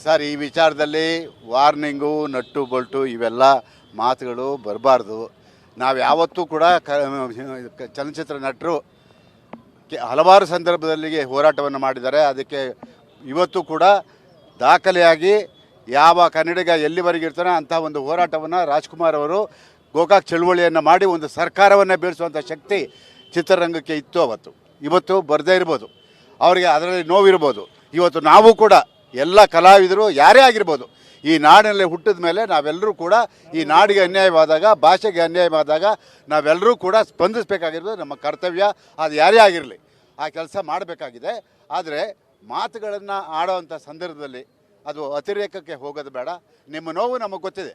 Sir, ಈ ವಿಚಾರದಲ್ಲಿ warning, nut bolt ಇವೆಲ್ಲ ಮಾತುಗಳು ಬರಬಾರ್ದು. ನಾವು ಯಾವತ್ತೂ ಕೂಡ ಚಲನಚಿತ್ರ ನಟರು ಹಲವಾರು ಸಂದರ್ಭದಲ್ಲಿ ಹೋರಾಟವನ್ನು ಮಾಡಿದ್ದಾರೆ. ಅದಕ್ಕೆ ಇವತ್ತು ಕೂಡ ದಾಖಲೆಯಾಗಿ ಯಾವ ಕನ್ನಡಿಗ ಎಲ್ಲಿವರೆಗೆ ಇರ್ತಾನೆ ಅಂಥ ಒಂದು ಹೋರಾಟವನ್ನು ರಾಜ್ಕುಮಾರ್ ಅವರು ಗೋಕಾಕ್ ಚಳುವಳಿಯನ್ನು ಮಾಡಿ ಒಂದು ಸರ್ಕಾರವನ್ನೇ ಬೀಳಿಸುವಂಥ ಶಕ್ತಿ ಚಿತ್ರರಂಗಕ್ಕೆ ಇತ್ತು ಅವತ್ತು. ಇವತ್ತು ಬರದೇ ಇರ್ಬೋದು, ಅವರಿಗೆ ಅದರಲ್ಲಿ ನೋವಿರ್ಬೋದು. ಇವತ್ತು ನಾವು ಕೂಡ ಎಲ್ಲ ಕಲಾವಿದರು ಯಾರೇ ಆಗಿರ್ಬೋದು, ಈ ನಾಡಿನಲ್ಲಿ ಹುಟ್ಟಿದ ಮೇಲೆ ನಾವೆಲ್ಲರೂ ಕೂಡ ಈ ನಾಡಿಗೆ ಅನ್ಯಾಯವಾದಾಗ, ಭಾಷೆಗೆ ಅನ್ಯಾಯವಾದಾಗ ನಾವೆಲ್ಲರೂ ಕೂಡ ಸ್ಪಂದಿಸಬೇಕಾಗಿರೋದು ನಮ್ಮ ಕರ್ತವ್ಯ. ಅದು ಯಾರೇ ಆಗಿರಲಿ ಆ ಕೆಲಸ ಮಾಡಬೇಕಾಗಿದೆ. ಆದರೆ ಮಾತುಗಳನ್ನು ಆಡೋವಂಥ ಸಂದರ್ಭದಲ್ಲಿ ಅದು ಅತಿರೇಕಕ್ಕೆ ಹೋಗೋದು ಬೇಡ. ನಿಮ್ಮ ನೋವು ನಮಗೆ ಗೊತ್ತಿದೆ.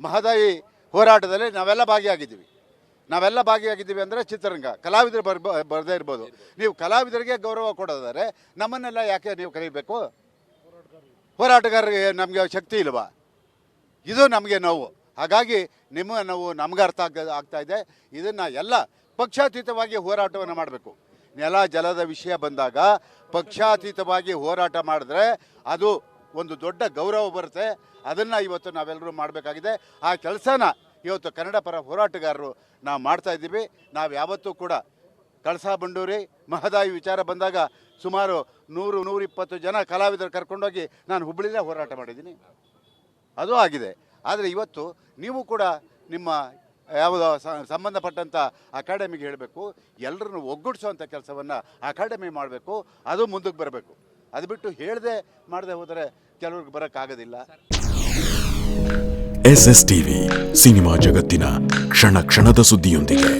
ಮಹದಾಯಿ ಹೋರಾಟದಲ್ಲಿ ನಾವೆಲ್ಲ ಭಾಗಿಯಾಗಿದ್ದೀವಿ ಅಂದರೆ ಚಿತ್ರರಂಗ ಕಲಾವಿದರು ಬರದೇ ಇರ್ಬೋದು. ನೀವು ಕಲಾವಿದರಿಗೆ ಗೌರವ ಕೊಡೋದಾದರೆ ನಮ್ಮನ್ನೆಲ್ಲ ಯಾಕೆ ನೀವು ಕರೀಬೇಕು? ಹೋರಾಟಗಾರರಿಗೆ ನಮಗೆ ಶಕ್ತಿ ಇಲ್ವಾ? ಇದು ನಮಗೆ ನೋವು. ಹಾಗಾಗಿ ನಿಮ್ಮ ನೋವು ನಮ್ಗೆ ಅರ್ಥ ಆಗ್ತಾ ಇದೆ. ಇದನ್ನು ಎಲ್ಲ ಪಕ್ಷಾತೀತವಾಗಿ ಹೋರಾಟವನ್ನು ಮಾಡಬೇಕು. ನೆಲ ಜಲದ ವಿಷಯ ಬಂದಾಗ ಪಕ್ಷಾತೀತವಾಗಿ ಹೋರಾಟ ಮಾಡಿದ್ರೆ ಅದು ಒಂದು ದೊಡ್ಡ ಗೌರವ ಬರುತ್ತೆ. ಅದನ್ನು ಇವತ್ತು ನಾವೆಲ್ಲರೂ ಮಾಡಬೇಕಾಗಿದೆ. ಆ ಕೆಲಸನ ಇವತ್ತು ಕನ್ನಡ ಪರ ಹೋರಾಟಗಾರರು ನಾವು ಮಾಡ್ತಾಯಿದ್ದೀವಿ. ನಾವು ಯಾವತ್ತೂ ಕೂಡ ಕಳಸಾ ಬಂಡೂರಿ ಮಹದಾಯಿ ವಿಚಾರ ಬಂದಾಗ ಸುಮಾರು 100-120 ಜನ ಕಲಾವಿದರು ಕರ್ಕೊಂಡೋಗಿ ನಾನು ಹುಬ್ಬಳ್ಳಿಲೇ ಹೋರಾಟ ಮಾಡಿದ್ದೀನಿ. ಅದು ಆಗಿದೆ. ಆದರೆ ಇವತ್ತು ನೀವು ಕೂಡ ನಿಮ್ಮ ಯಾವುದೋ ಸಂಬಂಧಪಟ್ಟಂಥ ಅಕಾಡೆಮಿಗೆ ಹೇಳಬೇಕು, ಎಲ್ಲರನ್ನು ಒಗ್ಗೂಡಿಸುವಂಥ ಕೆಲಸವನ್ನು ಅಕಾಡೆಮಿ ಮಾಡಬೇಕು. ಅದು ಮುಂದಕ್ಕೆ ಬರಬೇಕು. ಅದು ಬಿಟ್ಟು ಮಾಡದೆ ಹೋದರೆ ಕೆಲವ್ರಿಗೆ ಬರೋಕ್ಕಾಗೋದಿಲ್ಲ. SS ಟಿವಿ ಸಿನಿಮಾ ಜಗತ್ತಿನ ಕ್ಷಣ ಕ್ಷಣದ ಸುದ್ದಿಯೊಂದಿಗೆ.